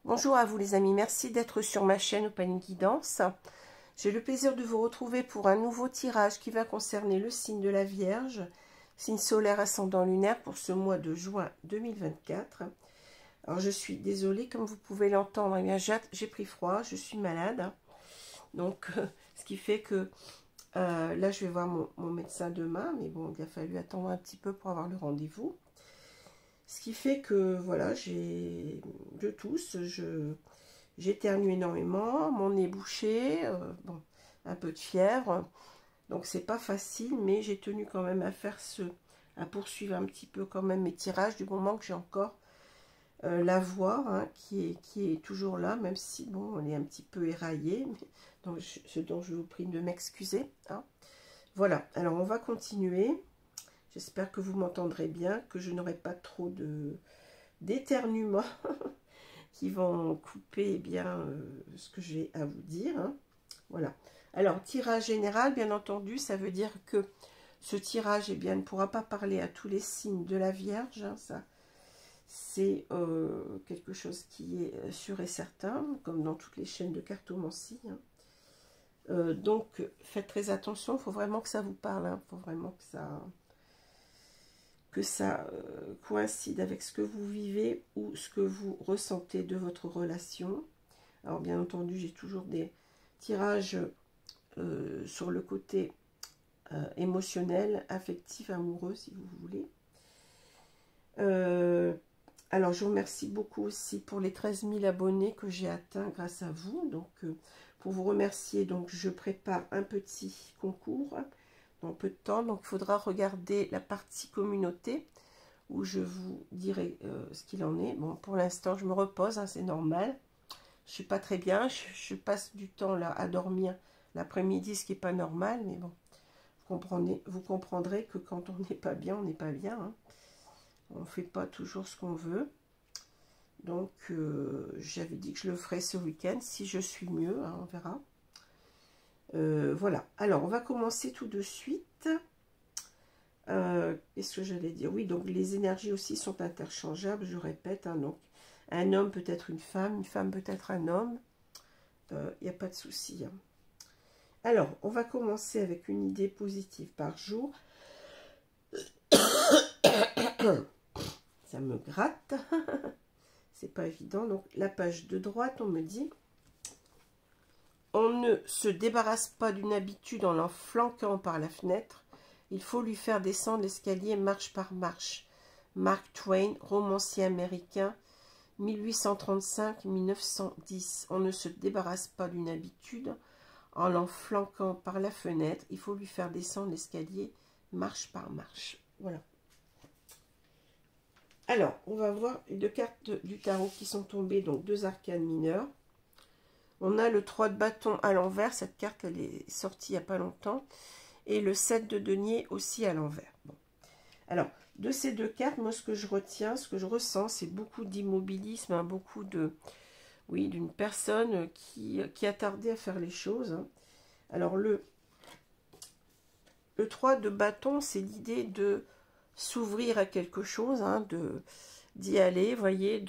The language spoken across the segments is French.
Bonjour à vous les amis, merci d'être sur ma chaîne Opaline Guidance. J'ai le plaisir de vous retrouver pour un nouveau tirage qui va concerner le signe de la Vierge, signe solaire ascendant lunaire pour ce mois de juin 2024. Alors je suis désolée, comme vous pouvez l'entendre, eh bien j'ai pris froid, je suis malade. Donc ce qui fait que là je vais voir mon médecin demain, mais bon, il a fallu attendre un petit peu pour avoir le rendez-vous. Ce qui fait que, voilà, je tousse, j'éternue énormément, mon nez bouché, bon, un peu de fièvre. Donc, c'est pas facile, mais j'ai tenu quand même à poursuivre un petit peu quand même mes tirages, du moment que j'ai encore la voix, hein, qui est toujours là, même si, bon, elle est un petit peu éraillée. Mais, donc, ce dont je vous prie de m'excuser. Hein. Voilà, alors on va continuer. J'espère que vous m'entendrez bien, que je n'aurai pas trop d'éternuements qui vont couper bien ce que j'ai à vous dire. Hein. Voilà. Alors, tirage général, bien entendu, ça veut dire que ce tirage, eh bien, ne pourra pas parler à tous les signes de la Vierge. Hein, ça, c'est quelque chose qui est sûr et certain, comme dans toutes les chaînes de cartomancie. Hein. Donc, faites très attention. Il faut vraiment que ça vous parle. Il faut vraiment que ça coïncide avec ce que vous vivez ou ce que vous ressentez de votre relation. Alors bien entendu, j'ai toujours des tirages sur le côté émotionnel, affectif, amoureux, si vous voulez. Alors je vous remercie beaucoup aussi pour les 13 000 abonnés que j'ai atteints grâce à vous. Donc pour vous remercier, donc je prépare un petit concours dans peu de temps, donc il faudra regarder la partie communauté où je vous dirai ce qu'il en est. Bon, pour l'instant, je me repose, hein, c'est normal. Je suis pas très bien, je passe du temps là à dormir l'après-midi, ce qui n'est pas normal, mais bon, vous comprendrez que quand on n'est pas bien, on n'est pas bien. Hein. On ne fait pas toujours ce qu'on veut. Donc, j'avais dit que je le ferais ce week-end, si je suis mieux, hein, on verra. Voilà, alors on va commencer tout de suite. Qu'est-ce que j'allais dire? Oui, donc les énergies aussi sont interchangeables, je répète. Hein, donc un homme peut être une femme peut être un homme. Il n'y a pas de souci. Hein. Alors, on va commencer avec une idée positive par jour. Ça me gratte. C'est pas évident. Donc la page de droite, on me dit: on ne se débarrasse pas d'une habitude en l'enflanquant par la fenêtre. Il faut lui faire descendre l'escalier marche par marche. Mark Twain, romancier américain, 1835-1910. On ne se débarrasse pas d'une habitude en l'enflanquant par la fenêtre. Il faut lui faire descendre l'escalier marche par marche. Voilà. Alors, on va voir les deux cartes du tarot qui sont tombées, donc deux arcanes mineurs. On a le 3 de bâton à l'envers, cette carte elle est sortie il n'y a pas longtemps, et le 7 de denier aussi à l'envers. Bon. Alors, de ces deux cartes, moi ce que je retiens, ce que je ressens, c'est beaucoup d'immobilisme, hein, beaucoup de, oui, d'une personne qui a tardé à faire les choses. Hein. Alors, le 3 de bâton, c'est l'idée de s'ouvrir à quelque chose, hein, d'y aller, voyez,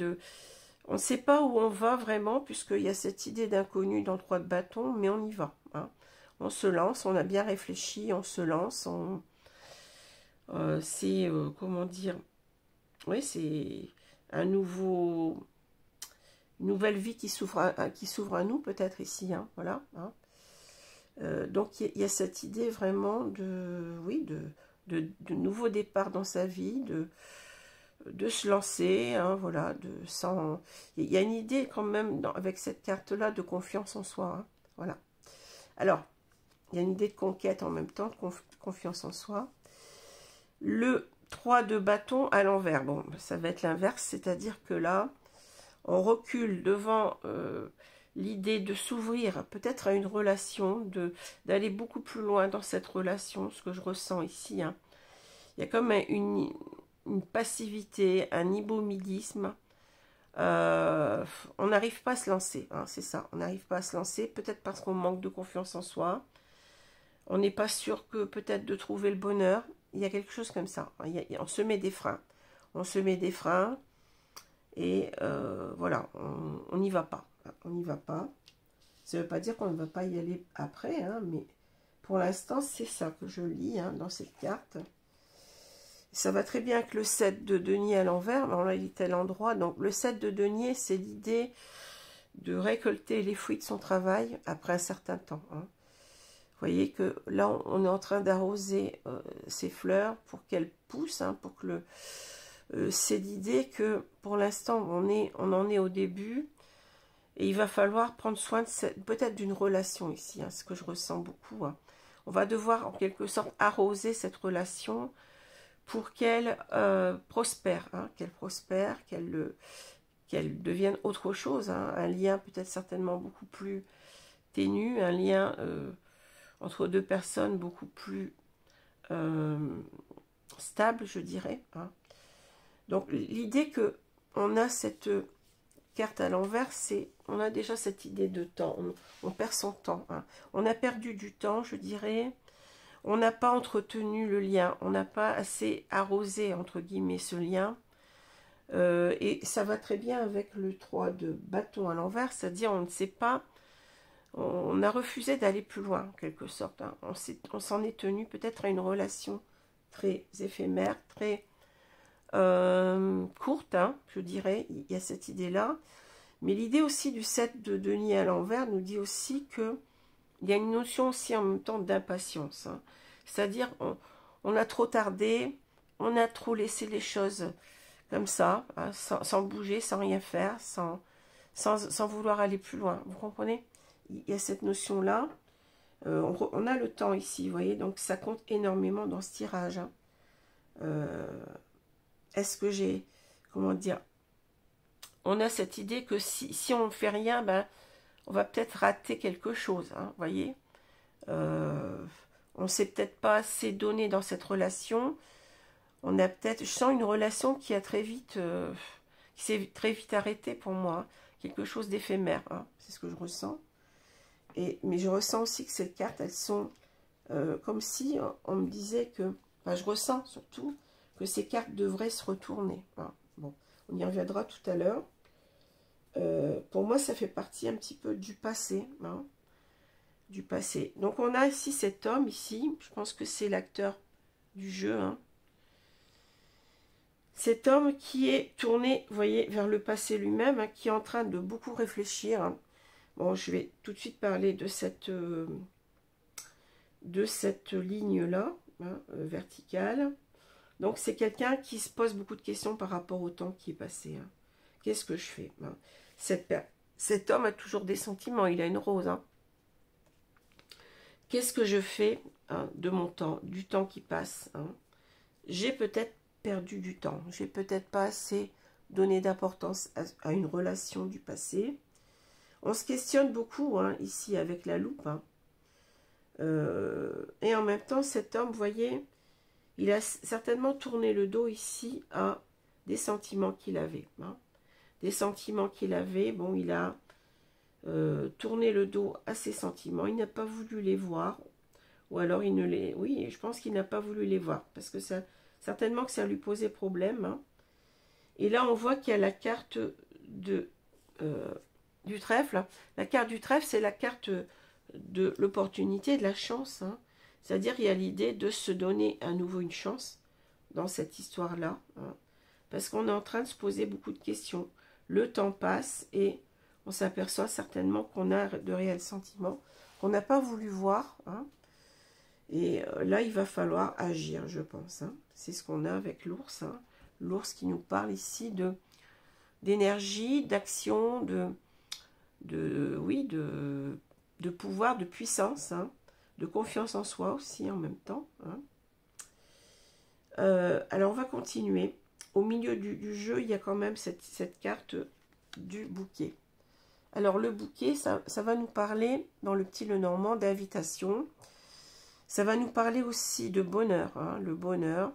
on ne sait pas où on va vraiment, puisqu'il y a cette idée d'inconnu dans le 3 de bâton, mais on y va. Hein. On se lance, on a bien réfléchi, on se lance. C'est, comment dire, oui, c'est une nouvelle vie qui s'ouvre à nous, peut-être ici. Hein, voilà. Hein. Donc, il y a cette idée vraiment de nouveau départ dans sa vie, de se lancer, hein, voilà, il y a une idée quand même avec cette carte-là de confiance en soi, hein, voilà. Alors, il y a une idée de conquête en même temps, de confiance en soi. Le 3 de bâton à l'envers. Bon, ça va être l'inverse, c'est-à-dire que là, on recule devant l'idée de s'ouvrir peut-être à une relation, d'aller beaucoup plus loin dans cette relation, ce que je ressens ici. Hein. Il y a comme une passivité, un immobilisme. On n'arrive pas à se lancer, hein, c'est ça. On n'arrive pas à se lancer, peut-être parce qu'on manque de confiance en soi. On n'est pas sûr que peut-être de trouver le bonheur. Il y a quelque chose comme ça. On se met des freins. On se met des freins. Et voilà, on n'y va pas. On n'y va pas. Ça ne veut pas dire qu'on ne va pas y aller après. Hein, mais pour l'instant, c'est ça que je lis hein, dans cette carte. Ça va très bien avec le 7 de denier à l'envers. Bon, là, il est à l'endroit. Donc, le 7 de denier, c'est l'idée de récolter les fruits de son travail après un certain temps. Hein. Vous voyez que là, on est en train d'arroser ces fleurs pour qu'elles poussent. Hein, pour que c'est l'idée que, pour l'instant, on en est au début. Et il va falloir prendre soin peut-être d'une relation ici. Hein, ce que je ressens beaucoup. Hein. On va devoir, en quelque sorte, arroser cette relation pour qu'elle prospère, hein, qu'elle devienne autre chose, hein, un lien peut-être certainement beaucoup plus ténu, un lien entre deux personnes beaucoup plus stable, je dirais. Hein. Donc l'idée que on a cette carte à l'envers, c'est on a déjà cette idée de temps, on perd son temps, hein. On a perdu du temps, je dirais. On n'a pas entretenu le lien, on n'a pas assez arrosé, entre guillemets, ce lien. Et ça va très bien avec le 3 de bâton à l'envers, c'est-à-dire on ne sait pas, on a refusé d'aller plus loin, en quelque sorte. Hein. On s'en est tenu peut-être à une relation très éphémère, très courte, hein, je dirais, il y a cette idée-là. Mais l'idée aussi du 7 de denier à l'envers nous dit aussi que il y a une notion aussi en même temps d'impatience. Hein. C'est-à-dire, on a trop tardé, on a trop laissé les choses comme ça, hein, sans bouger, sans rien faire, sans vouloir aller plus loin. Vous comprenez? Il y a cette notion-là. On a le temps ici, vous voyez, donc ça compte énormément dans ce tirage. Hein. Est-ce que j'ai... Comment dire? On a cette idée que si on ne fait rien, ben... on va peut-être rater quelque chose, hein, voyez. On ne s'est peut-être pas assez donné dans cette relation. On a peut-être, je sens une relation qui a très vite, qui s'est très vite arrêtée pour moi. Hein, quelque chose d'éphémère, hein, c'est ce que je ressens. Mais je ressens aussi que ces cartes, elles sont comme si on me disait que, enfin, je ressens surtout que ces cartes devraient se retourner. Hein. Bon, on y reviendra tout à l'heure. Pour moi, ça fait partie un petit peu du passé. Hein, du passé. Donc, on a ici cet homme, ici. Je pense que c'est l'acteur du jeu. Hein. Cet homme qui est tourné, vous voyez, vers le passé lui-même, hein, qui est en train de beaucoup réfléchir. Hein. Bon, je vais tout de suite parler de cette ligne-là, hein, verticale. Donc, c'est quelqu'un qui se pose beaucoup de questions par rapport au temps qui est passé. Hein. Qu'est-ce que je fais? Hein? Cet homme a toujours des sentiments, il a une rose. Hein. Qu'est-ce que je fais hein, de mon temps, du temps qui passe? Hein? J'ai peut-être perdu du temps, j'ai peut-être pas assez donné d'importance à une relation du passé. On se questionne beaucoup hein, ici avec la loupe. Hein. Et en même temps, cet homme, vous voyez, il a certainement tourné le dos ici à des sentiments qu'il avait. Hein. Des sentiments qu'il avait, bon, il a tourné le dos à ses sentiments, il n'a pas voulu les voir, ou alors il ne les... Oui, je pense qu'il n'a pas voulu les voir, parce que ça, certainement que ça lui posait problème. Hein. Et là, on voit qu'il y a la carte du trèfle. La carte du trèfle, c'est la carte de l'opportunité, de la chance. Hein. C'est-à-dire, il y a l'idée de se donner à nouveau une chance dans cette histoire-là. Hein. Parce qu'on est en train de se poser beaucoup de questions. Le temps passe et on s'aperçoit certainement qu'on a de réels sentiments qu'on n'a pas voulu voir. Hein. Et là, il va falloir agir, je pense. Hein. C'est ce qu'on a avec l'ours. Hein. L'ours qui nous parle ici d'énergie, d'action, oui, de pouvoir, de puissance, hein, de confiance en soi aussi en même temps. Hein. Alors on va continuer. Au milieu du jeu, il y a quand même cette carte du bouquet. Alors le bouquet, ça va nous parler, dans le petit Lenormand, d'invitation. Ça va nous parler aussi de bonheur, hein, le bonheur.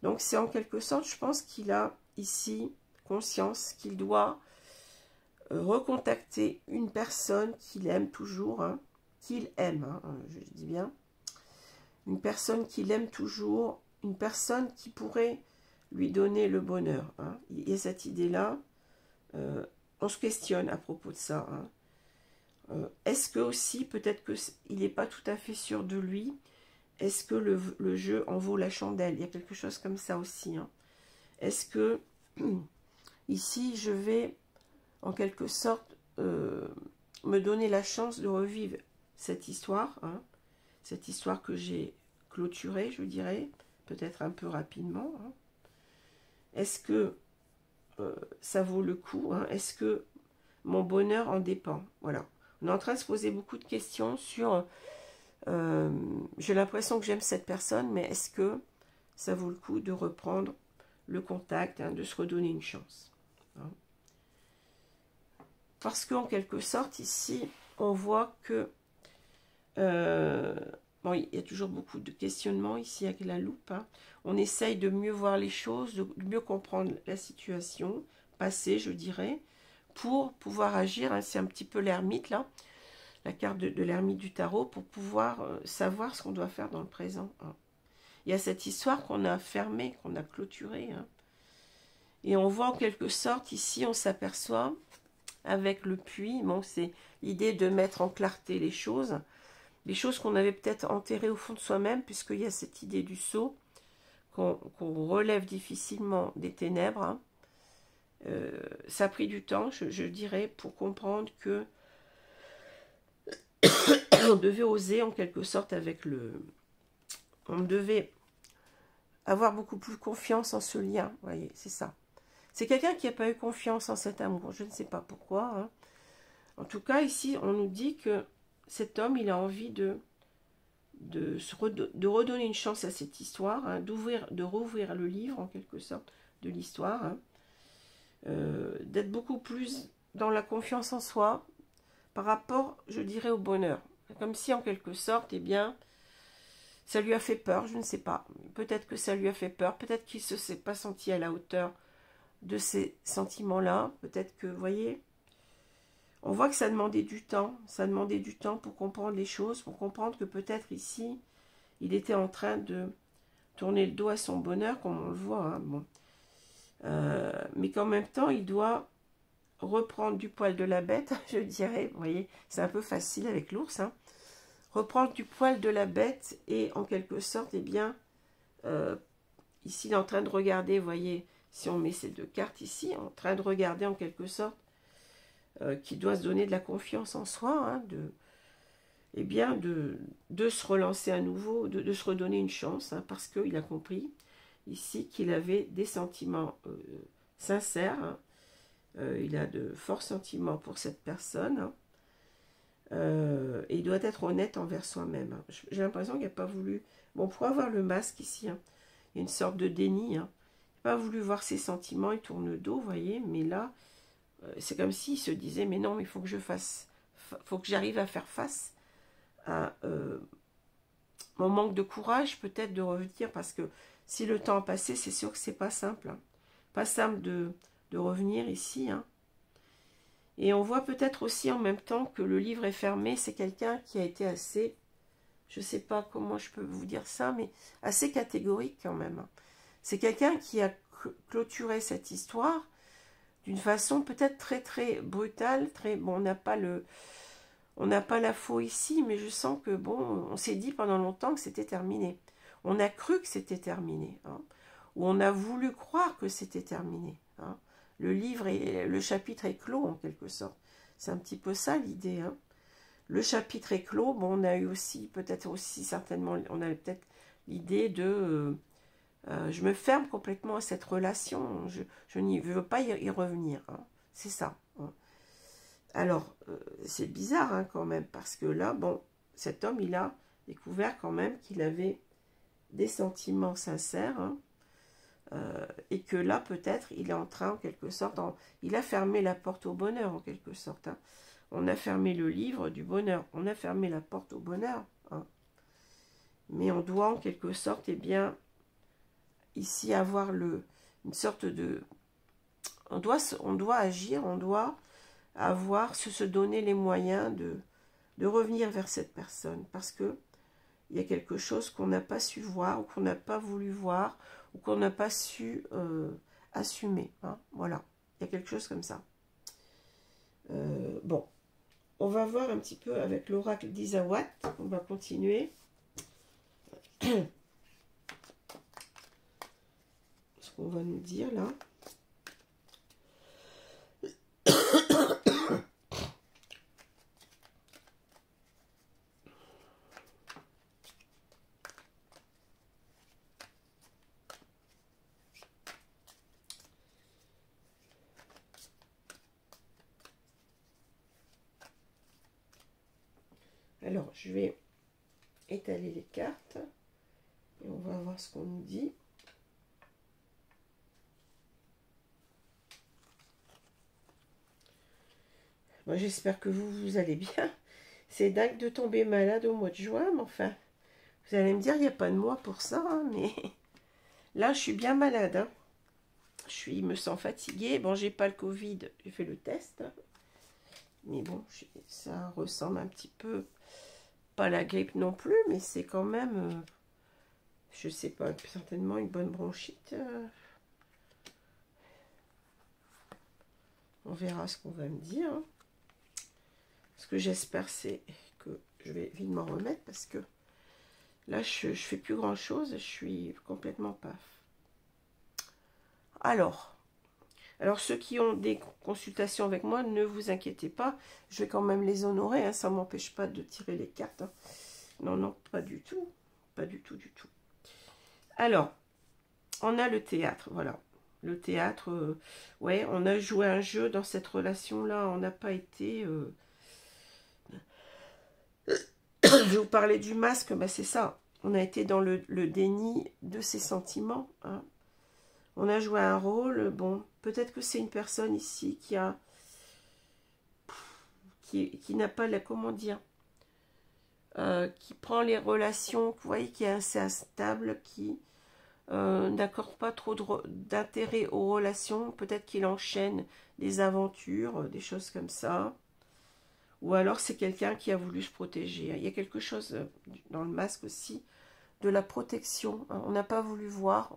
Donc c'est en quelque sorte, je pense qu'il a ici conscience qu'il doit recontacter une personne qu'il aime toujours, hein, qu'il aime, hein, je dis bien. Une personne qu'il aime toujours, une personne qui pourrait lui donner le bonheur. Hein. Il y a cette idée-là. On se questionne à propos de ça. Hein. Est-ce que aussi, peut-être qu'il n'est pas tout à fait sûr de lui. Est-ce que le jeu en vaut la chandelle? Il y a quelque chose comme ça aussi. Hein. Est-ce que, ici, je vais, en quelque sorte, me donner la chance de revivre cette histoire. Hein. Cette histoire que j'ai clôturée, je dirais, peut-être un peu rapidement. Hein. Est-ce que ça vaut le coup, hein? Est-ce que mon bonheur en dépend? Voilà. On est en train de se poser beaucoup de questions sur... j'ai l'impression que j'aime cette personne, mais est-ce que ça vaut le coup de reprendre le contact, hein, de se redonner une chance, hein? Parce qu'en quelque sorte, ici, on voit que... bon, il y a toujours beaucoup de questionnements ici avec la loupe. Hein. On essaye de mieux voir les choses, de mieux comprendre la situation passée, je dirais, pour pouvoir agir. Hein. C'est un petit peu l'ermite, là, la carte de l'ermite du tarot, pour pouvoir savoir ce qu'on doit faire dans le présent. Hein. Il y a cette histoire qu'on a fermée, qu'on a clôturée. Hein. Et on voit en quelque sorte, ici, on s'aperçoit, avec le puits, bon, c'est l'idée de mettre en clarté les choses qu'on avait peut-être enterrées au fond de soi-même, puisqu'il y a cette idée du sceau, qu'on relève difficilement des ténèbres. Hein. Ça a pris du temps, je dirais, pour comprendre que on devait oser, en quelque sorte, avec le... On devait avoir beaucoup plus confiance en ce lien, vous voyez, c'est ça. C'est quelqu'un qui n'a pas eu confiance en cet amour, je ne sais pas pourquoi. Hein. En tout cas, ici, on nous dit que cet homme, il a envie de redonner une chance à cette histoire, hein, de rouvrir le livre, en quelque sorte, de l'histoire, hein, d'être beaucoup plus dans la confiance en soi, par rapport, je dirais, au bonheur. Comme si, en quelque sorte, eh bien, ça lui a fait peur, je ne sais pas. Peut-être que ça lui a fait peur, peut-être qu'il ne s'est pas senti à la hauteur de ces sentiments-là. Peut-être que, vous voyez, on voit que ça demandait du temps. Ça demandait du temps pour comprendre les choses, pour comprendre que peut-être ici, il était en train de tourner le dos à son bonheur, comme on le voit. Hein, bon. Mais qu'en même temps, il doit reprendre du poil de la bête, je dirais. Vous voyez, c'est un peu facile avec l'ours. Hein. Reprendre du poil de la bête et en quelque sorte, eh bien, ici, il est en train de regarder, vous voyez, si on met ces deux cartes ici, en train de regarder en quelque sorte qu'il doit se donner de la confiance en soi, hein, eh bien, de se relancer à nouveau, de se redonner une chance, hein, parce qu'il a compris ici qu'il avait des sentiments sincères, hein, il a de forts sentiments pour cette personne, hein, et il doit être honnête envers soi-même. Hein. J'ai l'impression qu'il n'a pas voulu... Bon, pour avoir le masque ici, hein, il y a une sorte de déni, hein. Il n'a pas voulu voir ses sentiments, il tourne le dos, vous voyez, mais là, c'est comme s'il se disait, mais non, mais il faut que faut que j'arrive à faire face à mon manque de courage, peut-être de revenir, parce que si le temps a passé, c'est sûr que c'est pas simple. Hein. Pas simple de revenir ici. Hein. Et on voit peut-être aussi en même temps que le livre est fermé. C'est quelqu'un qui a été assez, je ne sais pas comment je peux vous dire ça, mais assez catégorique quand même. Hein. C'est quelqu'un qui a clôturé cette histoire d'une façon peut-être très très brutale. Bon, on n'a pas la faux ici, mais je sens que, bon, on s'est dit pendant longtemps que c'était terminé. On a cru que c'était terminé. Hein, ou on a voulu croire que c'était terminé. Hein. Le chapitre est clos, en quelque sorte. C'est un petit peu ça, l'idée. Hein. Le chapitre est clos. Bon, on a eu aussi, peut-être aussi, certainement, on avait peut-être l'idée de... je me ferme complètement à cette relation. Je n'y veux pas y revenir. Hein. C'est ça. Hein. Alors, c'est bizarre hein, quand même, parce que là, bon, cet homme, il a découvert quand même qu'il avait des sentiments sincères, hein, et que là, peut-être, il est en train, en quelque sorte, il a fermé la porte au bonheur, en quelque sorte. Hein. On a fermé le livre du bonheur, on a fermé la porte au bonheur. Hein. Mais on doit, en quelque sorte, eh bien, ici, avoir une sorte de... On doit agir, on doit se donner les moyens de revenir vers cette personne. Parce que il y a quelque chose qu'on n'a pas su voir, ou qu'on n'a pas voulu voir, ou qu'on n'a pas su assumer. Hein, voilà, il y a quelque chose comme ça. Bon, on va voir un petit peu avec l'oracle d'Isawat. On va continuer. Ce qu'on va nous dire là. Alors, je vais étaler les cartes et on va voir ce qu'on nous dit. Bon, j'espère que vous allez bien. C'est dingue de tomber malade au mois de juin, mais enfin, vous allez me dire, il n'y a pas de mois pour ça, hein, mais là, je suis bien malade. Hein. Je me sens fatiguée. Bon, j'ai pas le Covid, j'ai fait le test. Mais bon, ça ressemble un petit peu, pas la grippe non plus, mais c'est quand même, je sais pas, certainement une bonne bronchite. On verra ce qu'on va me dire. Hein. Ce que j'espère, c'est que je vais vite m'en remettre parce que là, je fais plus grand chose. Je suis complètement paf. Alors, ceux qui ont des consultations avec moi, ne vous inquiétez pas. Je vais quand même les honorer. Hein, ça ne m'empêche pas de tirer les cartes. Hein. Non, non, pas du tout. Pas du tout, du tout. Alors, on a le théâtre, voilà. Le théâtre, ouais, on a joué un jeu dans cette relation-là. On n'a pas été... Je vais vous parler du masque, bah c'est ça. On a été dans le déni de ses sentiments. Hein. On a joué un rôle. Bon, peut-être que c'est une personne ici qui n'a pas la... Comment dire, qui prend les relations, vous voyez, qui est assez instable, qui n'accorde pas trop d'intérêt aux relations. Peut-être qu'il enchaîne des aventures, des choses comme ça. Ou alors c'est quelqu'un qui a voulu se protéger. Il y a quelque chose dans le masque aussi, de la protection. On n'a pas voulu voir.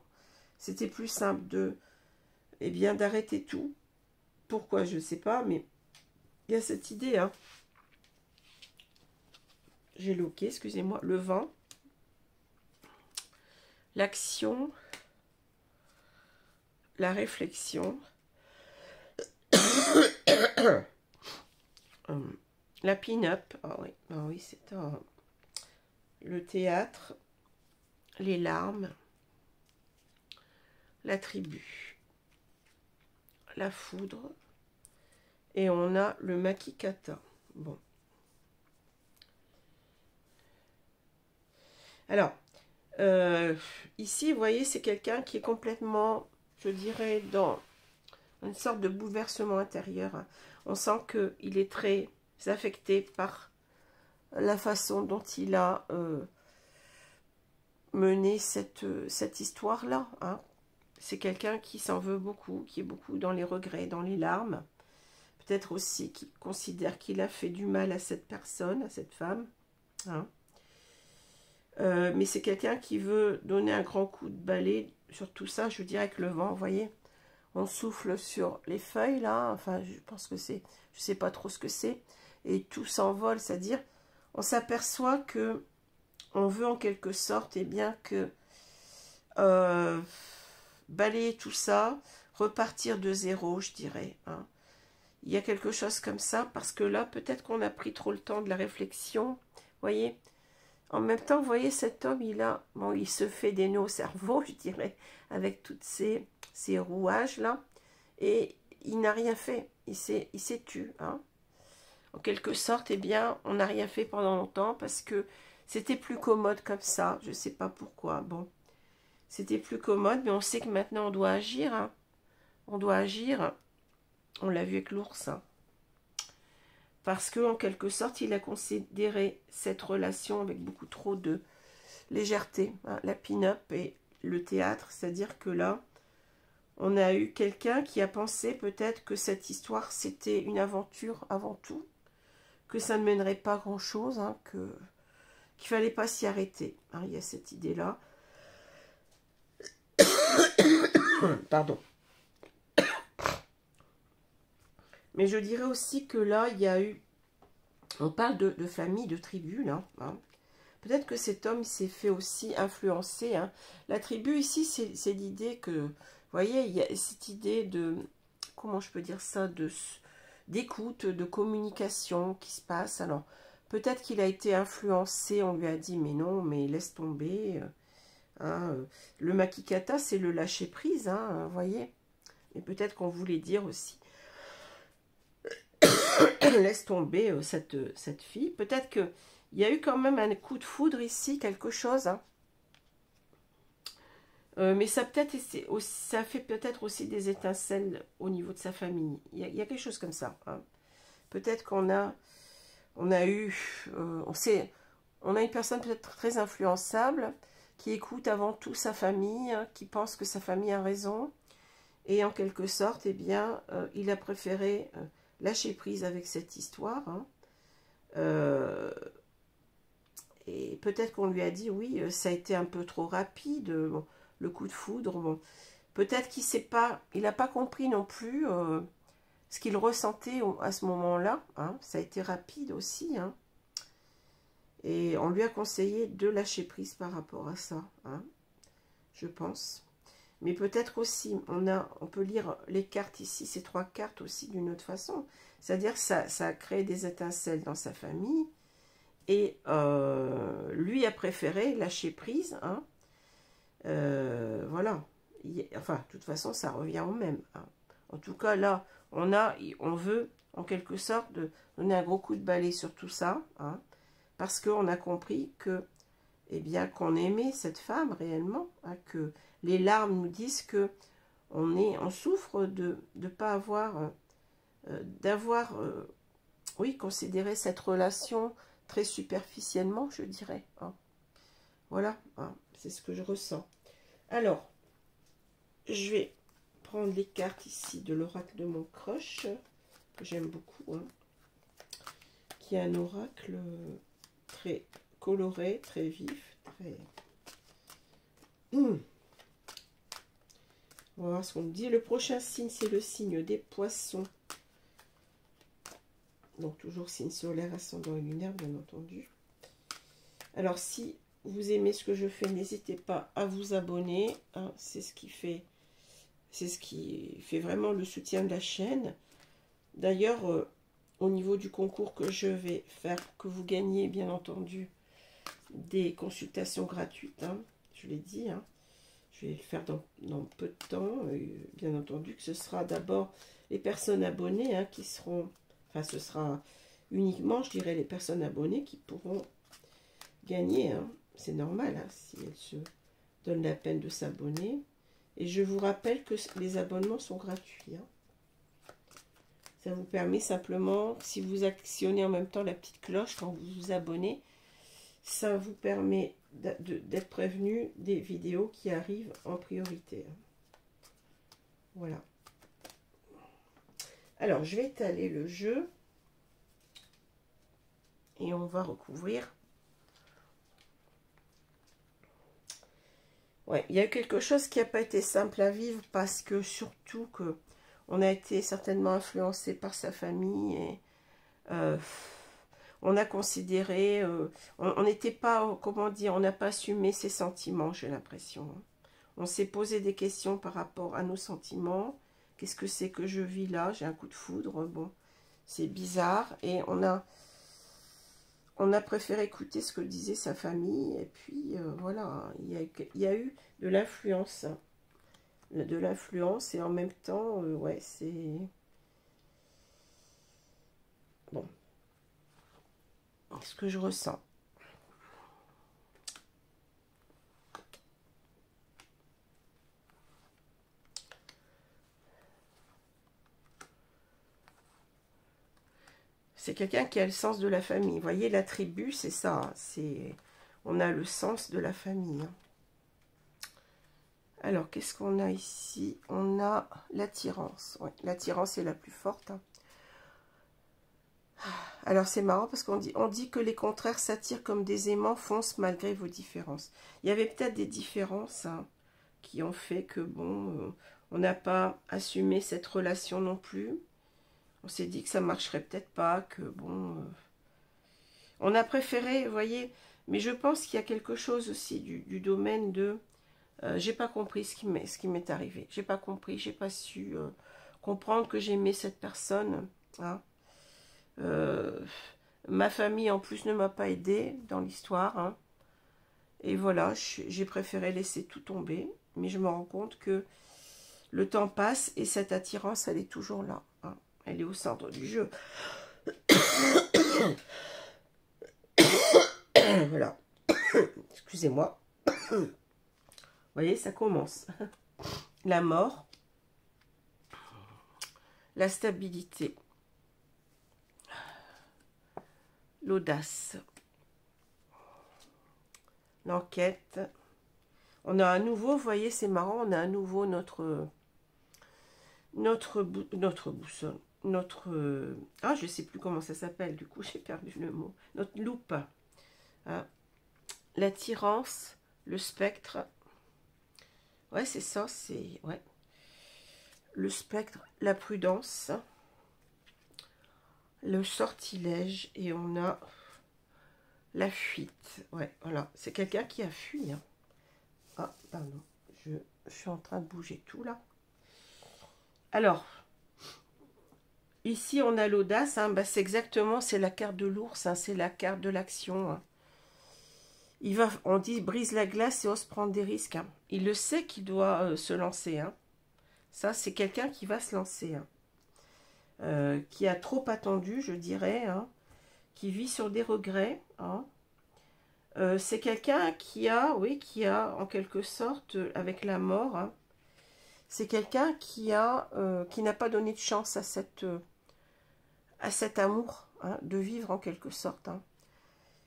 C'était plus simple d'arrêter tout. Pourquoi, je ne sais pas, mais il y a cette idée. Hein. J'ai loqué, excusez-moi. Le vent. L'action. La réflexion. La pin-up. Ah oui, c'est le théâtre. Les larmes. La tribu. La foudre. Et on a le makikata. Bon. Alors, ici, vous voyez, c'est quelqu'un qui est complètement, je dirais, dans une sorte de bouleversement intérieur. On sent qu'il est très affecté par la façon dont il a mené cette histoire-là. Hein. C'est quelqu'un qui s'en veut beaucoup, qui est beaucoup dans les regrets, dans les larmes. Peut-être aussi qui considère qu'il a fait du mal à cette personne, à cette femme. Hein. Mais c'est quelqu'un qui veut donner un grand coup de balai sur tout ça. Je dirais que le vent, vous voyez, on souffle sur les feuilles, là. Enfin, je pense que c'est... Je ne sais pas trop ce que c'est. Et tout s'envole, c'est-à-dire, on s'aperçoit que on veut en quelque sorte, eh bien, que balayer tout ça, repartir de zéro, je dirais. Hein. Il y a quelque chose comme ça, parce que là, peut-être qu'on a pris trop le temps de la réflexion. Vous voyez, en même temps, vous voyez, cet homme, il se fait des nœuds au cerveau, je dirais, avec toutes ces rouages-là. Et il n'a rien fait. Il s'est tu. Hein. en quelque sorte, eh bien, on n'a rien fait pendant longtemps parce que c'était plus commode comme ça. Je ne sais pas pourquoi. Bon, c'était plus commode, mais on sait que maintenant on doit agir. Hein. On doit agir. On l'a vu avec l'ours. Hein. Parce que, en quelque sorte, il a considéré cette relation avec beaucoup trop de légèreté. Hein, la pin-up et le théâtre. C'est-à-dire que là, on a eu quelqu'un qui a pensé peut-être que cette histoire, c'était une aventure avant tout. Que ça ne mènerait pas grand-chose. Hein, qu'il ne fallait pas s'y arrêter. Hein, il y a cette idée-là. Pardon. Mais je dirais aussi que là, il y a eu... On parle de famille, de tribu, là. Hein. Peut-être que cet homme s'est fait aussi influencer. Hein. La tribu, ici, c'est l'idée que... Vous voyez, il y a cette idée de... Comment je peux dire ça? D'écoute, de communication qui se passe. Alors, peut-être qu'il a été influencé. On lui a dit, mais non, mais laisse tomber. Hein. Le makikata, c'est le lâcher-prise, hein, vous voyez. Et peut-être qu'on voulait dire aussi... laisse tomber cette fille. Peut-être qu'il y a eu quand même un coup de foudre ici, quelque chose. Hein. Mais ça ça fait peut-être aussi des étincelles au niveau de sa famille. Il y a quelque chose comme ça. Hein. Peut-être qu'on a eu... on a une personne peut-être très influençable qui écoute avant tout sa famille, hein, qui pense que sa famille a raison. Et en quelque sorte, eh bien, il a préféré... lâcher prise avec cette histoire. Hein. Et peut-être qu'on lui a dit, oui, ça a été un peu trop rapide, bon, le coup de foudre. Bon. Peut-être qu'il n'a pas compris non plus ce qu'il ressentait à ce moment-là. Hein. Ça a été rapide aussi. Hein. Et on lui a conseillé de lâcher prise par rapport à ça. Hein, je pense. Mais peut-être aussi, on peut lire les cartes ici, ces 3 cartes aussi d'une autre façon. C'est-à-dire que ça a créé des étincelles dans sa famille. Et lui a préféré lâcher prise. Hein. Voilà. Enfin, de toute façon, ça revient au même. Hein. En tout cas, là, on veut, en quelque sorte, donner un gros coup de balai sur tout ça. Hein, parce qu'on a compris que, eh bien, qu'on aimait cette femme réellement. Hein, que les larmes nous disent que on souffre de ne pas avoir, oui, considéré cette relation très superficiellement, je dirais. Hein. Voilà, hein, c'est ce que je ressens. Alors, je vais prendre les cartes ici de l'oracle de mon crush, que j'aime beaucoup, hein, qui est un oracle très coloré, très vif, très... On va voir ce qu'on me dit. Le prochain signe, c'est le signe des poissons. Donc, toujours signe solaire, ascendant et lunaire, bien entendu. Alors, si vous aimez ce que je fais, n'hésitez pas à vous abonner. Hein, c'est ce qui fait vraiment le soutien de la chaîne. D'ailleurs, au niveau du concours que je vais faire, pour que vous gagnez, bien entendu, des consultations gratuites. Hein, je l'ai dit, hein. Je vais le faire dans peu de temps. Bien entendu que ce sera d'abord les personnes abonnées hein, qui seront... Enfin, ce sera uniquement, je dirais, les personnes abonnées qui pourront gagner. Hein. C'est normal hein, si elles se donnent la peine de s'abonner. Et je vous rappelle que les abonnements sont gratuits. Hein. Ça vous permet simplement, si vous actionnez en même temps la petite cloche quand vous vous abonnez, ça vous permet d'être prévenu des vidéos qui arrivent en priorité. Voilà. Alors, je vais étaler le jeu. Et on va recouvrir. Ouais, il y a eu quelque chose qui n'a pas été simple à vivre parce que surtout que on a été certainement influencé par sa famille et on a considéré, on n'était pas, comment dire, on n'a pas assumé ses sentiments, j'ai l'impression. On s'est posé des questions par rapport à nos sentiments. Qu'est-ce que c'est que je vis là? J'ai un coup de foudre, bon, c'est bizarre. Et on a préféré écouter ce que disait sa famille. Et puis, voilà, il y a eu de l'influence. De l'influence et en même temps, ouais, c'est... Bon. ce que je ressens. C'est quelqu'un qui a le sens de la famille. Vous voyez, la tribu, c'est ça. On a le sens de la famille. Alors, qu'est-ce qu'on a ici? On a l'attirance. Ouais, l'attirance est la plus forte. Alors, c'est marrant parce qu'on dit que les contraires s'attirent comme des aimants foncent malgré vos différences. Il y avait peut-être des différences qui ont fait que, bon, on n'a pas assumé cette relation non plus. On s'est dit que ça marcherait peut-être pas, que, bon... on a préféré, vous voyez, mais je pense qu'il y a quelque chose aussi du domaine de... j'ai pas compris ce qui m'est arrivé. J'ai pas compris, j'ai pas su comprendre que j'aimais cette personne. Hein. Ma famille en plus ne m'a pas aidée dans l'histoire. Hein. Et voilà, j'ai préféré laisser tout tomber. Mais je me rends compte que le temps passe et cette attirance, elle est toujours là. Hein. Elle est au centre du jeu. Voilà. Excusez-moi. Vous voyez, ça commence. La mort. La stabilité. L'audace. L'enquête. On a à nouveau, vous voyez, c'est marrant, on a à nouveau notre boussole. Ah, je ne sais plus comment ça s'appelle, du coup, j'ai perdu le mot. Notre loupe. Hein. L'attirance, le spectre. Ouais, c'est ça, c'est... Ouais. Le spectre, la prudence, le sortilège, et on a la fuite. Ouais, voilà. C'est quelqu'un qui a fui. Hein. Ah, pardon. Je suis en train de bouger tout, là. Alors, ici, on a l'audace. Hein. Bah, c'est exactement, c'est la carte de l'ours. Hein. C'est la carte de l'action. Hein. On dit, brise la glace et ose prendre des risques. Hein. Il le sait qu'il doit se lancer. Hein. Ça, c'est quelqu'un qui va se lancer. Hein. Qui a trop attendu, je dirais. Hein. Qui vit sur des regrets. Hein. C'est quelqu'un qui a en quelque sorte, avec la mort, hein, c'est quelqu'un qui n'a pas donné de chance à cet amour, hein, de vivre en quelque sorte. Hein.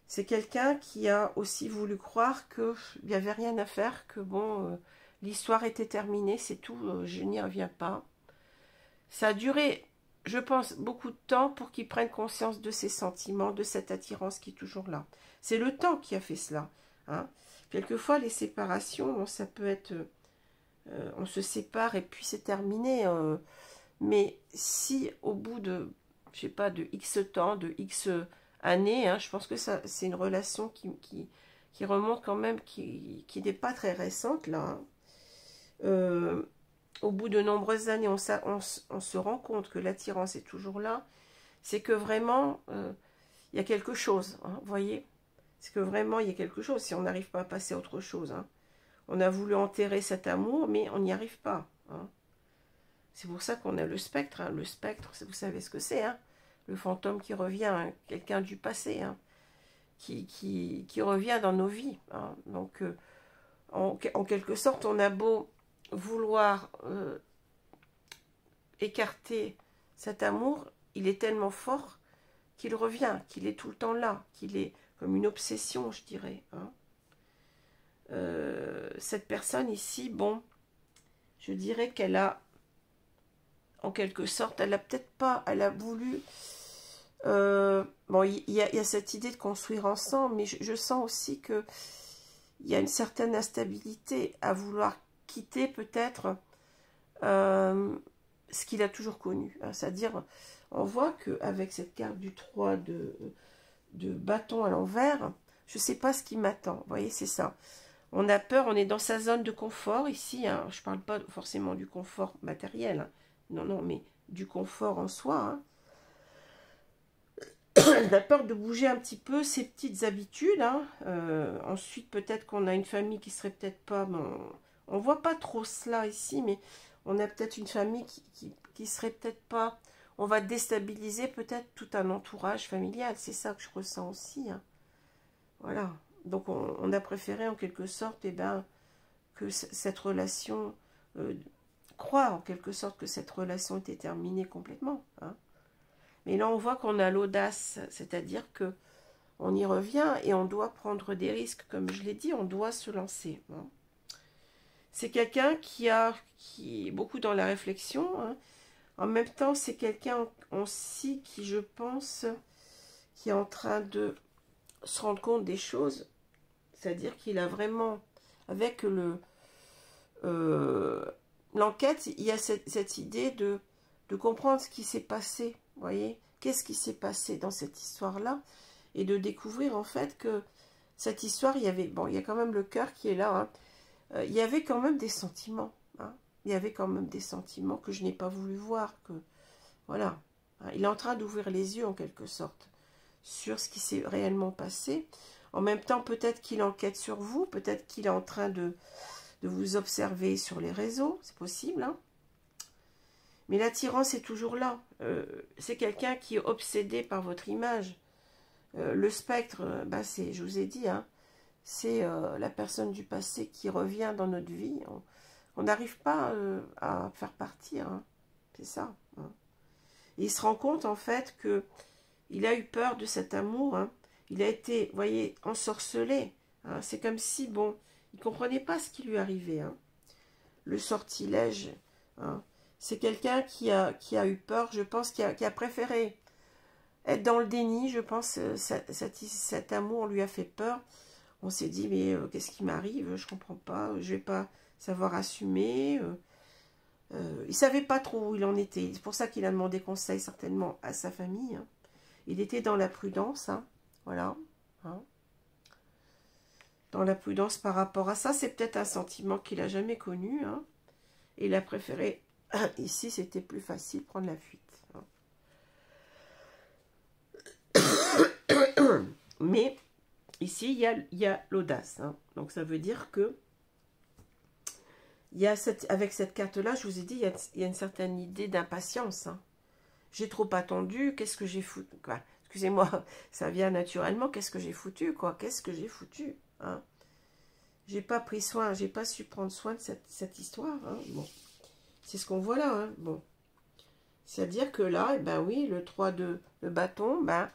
C'est quelqu'un qui a aussi voulu croire qu'il n'y avait rien à faire, que bon, l'histoire était terminée, c'est tout, je n'y reviens pas. Ça a duré, je pense, beaucoup de temps pour qu'il prenne conscience de ses sentiments, de cette attirance qui est toujours là. C'est le temps qui a fait cela. Hein. Quelquefois, les séparations, bon, ça peut être... on se sépare et puis c'est terminé. Mais si au bout de, je sais pas, de X temps, de X années, hein, je pense que c'est une relation qui remonte quand même, qui n'est pas très récente, là. Hein. Au bout de nombreuses années, on se rend compte que l'attirance est toujours là. C'est que vraiment, il y a quelque chose, hein, vous voyez. C'est que vraiment, il y a quelque chose, si on n'arrive pas à passer à autre chose. Hein. On a voulu enterrer cet amour, mais on n'y arrive pas. Hein. C'est pour ça qu'on a le spectre. Hein. Le spectre, vous savez ce que c'est. Hein. Le fantôme qui revient, hein. Quelqu'un du passé, hein. qui revient dans nos vies. Hein. Donc, en quelque sorte, on a beau vouloir écarter cet amour, il est tellement fort qu'il revient, qu'il est tout le temps là, qu'il est comme une obsession, je dirais. Hein. Cette personne ici, bon, je dirais qu'elle a, en quelque sorte, elle a peut-être pas, elle a voulu, bon, il y a cette idée de construire ensemble, mais je sens aussi que il y a une certaine instabilité à vouloir quitter peut-être ce qu'il a toujours connu. Hein, c'est-à-dire, on voit qu'avec cette carte du 3 de bâton à l'envers, je ne sais pas ce qui m'attend. Vous voyez, c'est ça. On a peur, on est dans sa zone de confort ici. Hein. Je ne parle pas forcément du confort matériel. Hein. Non, non, mais du confort en soi. Hein. On a peur de bouger un petit peu ses petites habitudes. Hein. Ensuite, peut-être qu'on a une famille qui serait peut-être pas... Bon, on ne voit pas trop cela ici, mais on a peut-être une famille qui serait peut-être pas on va déstabiliser peut-être tout un entourage familial. C'est ça que je ressens aussi. Hein. Voilà. Donc, on a préféré en quelque sorte, eh ben, que cette relation, croire en quelque sorte que cette relation était terminée complètement. Hein. Mais là, on voit qu'on a l'audace, c'est-à-dire que on y revient et on doit prendre des risques. Comme je l'ai dit, on doit se lancer. Hein. C'est quelqu'un qui est beaucoup dans la réflexion. Hein. En même temps, c'est quelqu'un aussi qui, je pense, qui est en train de se rendre compte des choses. C'est-à-dire qu'il a vraiment, avec l'enquête, il y a cette idée de comprendre ce qui s'est passé. Vous voyez, qu'est-ce qui s'est passé dans cette histoire-là? Et de découvrir en fait que cette histoire, il y avait, bon, il y a quand même le cœur qui est là. Hein. Il y avait quand même des sentiments. Hein. Il y avait quand même des sentiments que je n'ai pas voulu voir. Que voilà. Hein. Il est en train d'ouvrir les yeux en quelque sorte sur ce qui s'est réellement passé. En même temps, peut-être qu'il enquête sur vous, peut-être qu'il est en train de vous observer sur les réseaux, c'est possible. Hein. Mais l'attirance est toujours là. C'est quelqu'un qui est obsédé par votre image. Le spectre, bah je vous ai dit, hein, c'est la personne du passé qui revient dans notre vie. On n'arrive pas à faire partir. Hein. C'est ça. Hein. Et il se rend compte en fait que il a eu peur de cet amour. Hein. Il a été, vous voyez, ensorcelé. Hein. C'est comme si, bon, il ne comprenait pas ce qui lui arrivait. Hein. Le sortilège. Hein. C'est quelqu'un qui a eu peur, je pense, qui a préféré être dans le déni. Je pense cet amour lui a fait peur. On s'est dit, mais qu'est-ce qui m'arrive? Je ne comprends pas. Je ne vais pas savoir assumer. Il ne savait pas trop où il en était. C'est pour ça qu'il a demandé conseil certainement à sa famille. Hein. Il était dans la prudence. Hein. Voilà. Hein. Dans la prudence par rapport à ça. C'est peut-être un sentiment qu'il n'a jamais connu. Hein. Et il a préféré... Ici, c'était plus facile, prendre la fuite. Hein. Mais... Ici, il y a l'audace. Hein. Donc, ça veut dire que avec cette carte-là, je vous ai dit, il y a une certaine idée d'impatience. Hein. J'ai trop attendu, qu'est-ce que j'ai foutu? Excusez-moi, ça vient naturellement, qu'est-ce que j'ai foutu? Qu'est-ce que j'ai foutu? Hein. J'ai pas pris soin, j'ai pas su prendre soin de cette histoire. Hein. Bon, c'est ce qu'on voit là. Hein. Bon, c'est-à-dire que là, eh ben oui, le 3 de le bâton, ben,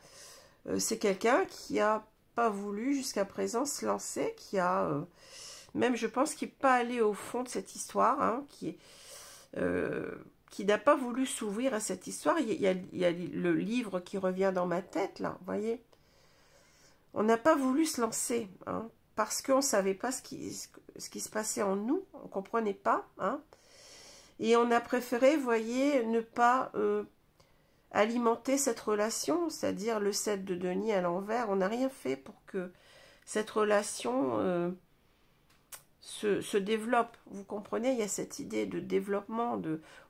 c'est quelqu'un qui a pas voulu jusqu'à présent se lancer, qui a même, je pense, qui n'est pas allé au fond de cette histoire, hein, qui n'a pas voulu s'ouvrir à cette histoire. Il y a le livre qui revient dans ma tête, là, vous voyez. On n'a pas voulu se lancer, hein, parce qu'on ne savait pas ce qui se passait en nous, on ne comprenait pas, hein, et on a préféré, vous voyez, ne pas... alimenter cette relation, c'est-à-dire le 7 de denier à l'envers. On n'a rien fait pour que cette relation se développe. Vous comprenez, il y a cette idée de développement,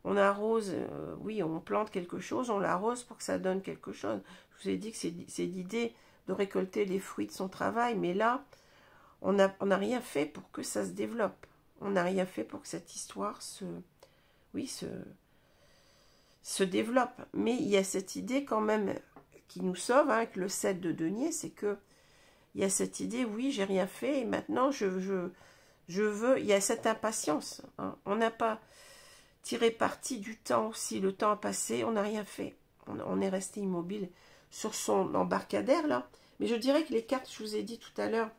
on arrose, oui, on plante quelque chose, on l'arrose pour que ça donne quelque chose. Je vous ai dit que c'est l'idée de récolter les fruits de son travail, mais là, on n'a rien fait pour que ça se développe. On n'a rien fait pour que cette histoire se développe. Mais il y a cette idée quand même qui nous sauve, hein, avec le 7 de denier, c'est que il y a cette idée, oui, j'ai rien fait, et maintenant je veux, il y a cette impatience. Hein. On n'a pas tiré parti du temps, si le temps a passé, on n'a rien fait. On est resté immobile sur son embarcadère, là. Mais je dirais que les cartes, je vous ai dit tout à l'heure,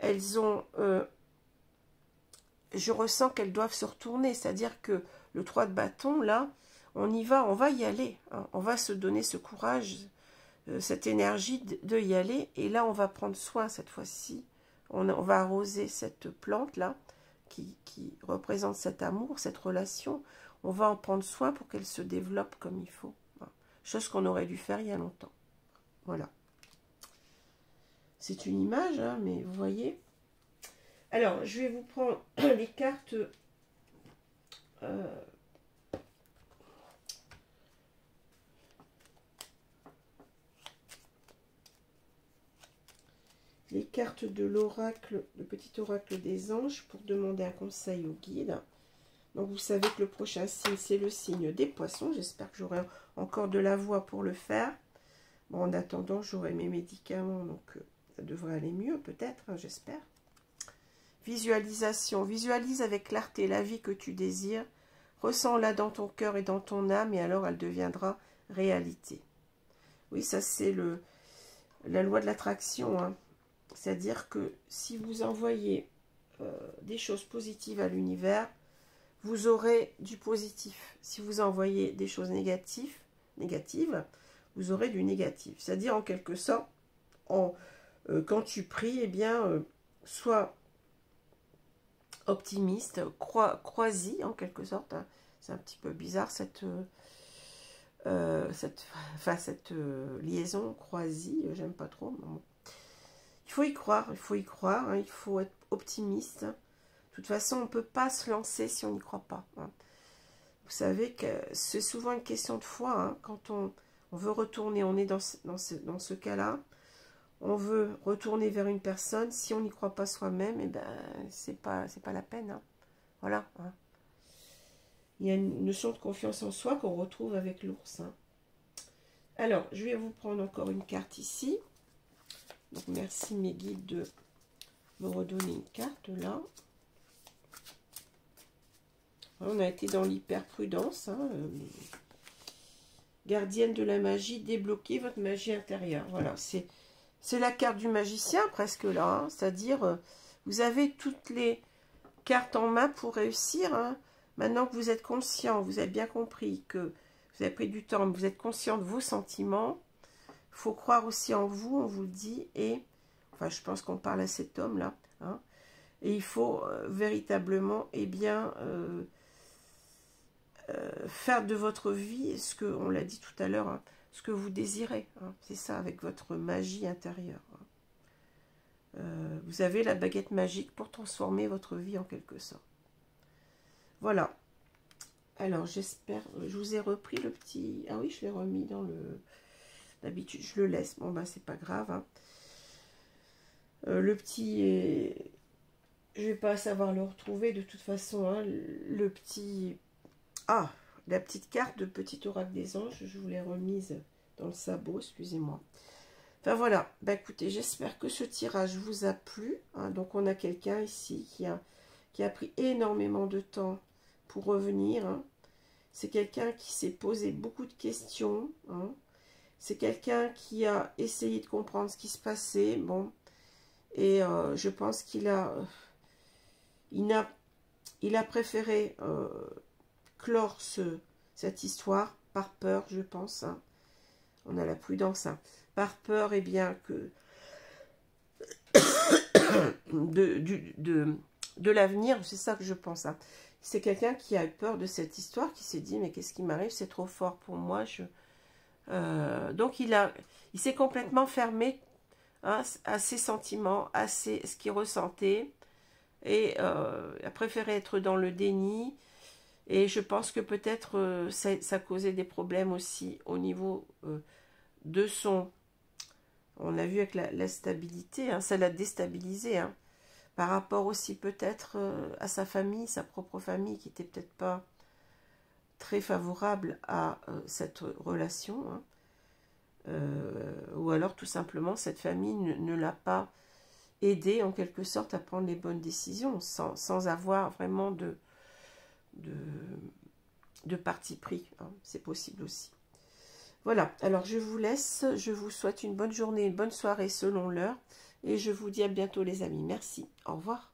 elles ont... je ressens qu'elles doivent se retourner, c'est-à-dire que le 3 de bâton, là, on y va, on va y aller. Hein. On va se donner ce courage, cette énergie de y aller. Et là, on va prendre soin cette fois-ci. On va arroser cette plante-là qui représente cet amour, cette relation. On va en prendre soin pour qu'elle se développe comme il faut. Hein. Chose qu'on aurait dû faire il y a longtemps. Voilà. C'est une image, hein, mais vous voyez. Alors, je vais vous prendre les cartes... les cartes de l'oracle, le petit oracle des anges, pour demander un conseil au guide. Donc, vous savez que le prochain signe, c'est le signe des poissons. J'espère que j'aurai encore de la voix pour le faire. Bon, en attendant, j'aurai mes médicaments, donc ça devrait aller mieux, peut-être, hein, j'espère. Visualisation. Visualise avec clarté la vie que tu désires. Ressens-la dans ton cœur et dans ton âme, et alors elle deviendra réalité. Oui, ça c'est la loi de l'attraction, hein. C'est-à-dire que si vous envoyez des choses positives à l'univers, vous aurez du positif. Si vous envoyez des choses négatives, vous aurez du négatif. C'est-à-dire, en quelque sorte, quand tu pries, eh bien, sois optimiste, crois-y, en quelque sorte. Hein. C'est un petit peu bizarre, cette liaison, crois-y, j'aime pas trop. Bon. Il faut y croire, hein, il faut être optimiste. De toute façon, on ne peut pas se lancer si on n'y croit pas. Hein. Vous savez que c'est souvent une question de foi. Hein. Quand on veut retourner, on est dans ce cas-là. On veut retourner vers une personne. Si on n'y croit pas soi-même, eh ben, c'est pas la peine. Hein. Voilà. Hein. Il y a une notion de confiance en soi qu'on retrouve avec l'ours. Hein. Alors, je vais vous prendre encore une carte ici. Donc, merci mes guides de me redonner une carte là. On a été dans l'hyper-prudence. Hein. Gardienne de la magie, débloquez votre magie intérieure. Voilà, c'est la carte du magicien presque là. Hein. C'est-à-dire, vous avez toutes les cartes en main pour réussir. Hein. Maintenant que vous êtes conscient, vous avez bien compris que vous avez pris du temps, vous êtes conscient de vos sentiments. Il faut croire aussi en vous, on vous le dit. Et, enfin, je pense qu'on parle à cet homme-là. Hein. Et il faut véritablement, eh bien... faire de votre vie ce que, on l'a dit tout à l'heure, hein, ce que vous désirez. Hein, c'est ça, avec votre magie intérieure. Hein. Vous avez la baguette magique pour transformer votre vie en quelque sorte. Voilà. Alors, j'espère... Je vous ai repris le petit... Ah oui, je l'ai remis dans le... D'habitude, je le laisse. Bon, ben, c'est pas grave. Hein. Le petit... Je vais pas savoir le retrouver de toute façon. Hein. Le petit... Ah, la petite carte de Petit Oracle des Anges, je vous l'ai remise dans le sabot, excusez-moi. Enfin voilà, bah, écoutez, j'espère que ce tirage vous a plu. Hein. Donc on a quelqu'un ici qui a pris énormément de temps pour revenir. Hein. C'est quelqu'un qui s'est posé beaucoup de questions. Hein. C'est quelqu'un qui a essayé de comprendre ce qui se passait. Bon, et je pense qu'il a préféré... clore cette histoire par peur, je pense. Hein. On a la prudence. Hein. Par peur, eh bien, que de l'avenir, c'est ça que je pense. Hein. C'est quelqu'un qui a eu peur de cette histoire, qui s'est dit, mais qu'est-ce qui m'arrive? C'est trop fort pour moi. Donc, il s'est complètement fermé, hein, à ses sentiments, à ce qu'il ressentait, et a préféré être dans le déni. Et je pense que peut-être ça causait des problèmes aussi au niveau de son... On a vu avec la stabilité, hein, ça l'a déstabilisé. Hein, par rapport aussi peut-être à sa famille, sa propre famille, qui n'était peut-être pas très favorable à cette relation. Hein, ou alors tout simplement cette famille ne l'a pas aidé en quelque sorte à prendre les bonnes décisions, sans avoir vraiment de parti pris, hein. C'est possible aussi. Voilà, alors je vous laisse, je vous souhaite une bonne journée, une bonne soirée selon l'heure, et je vous dis à bientôt les amis. Merci, au revoir.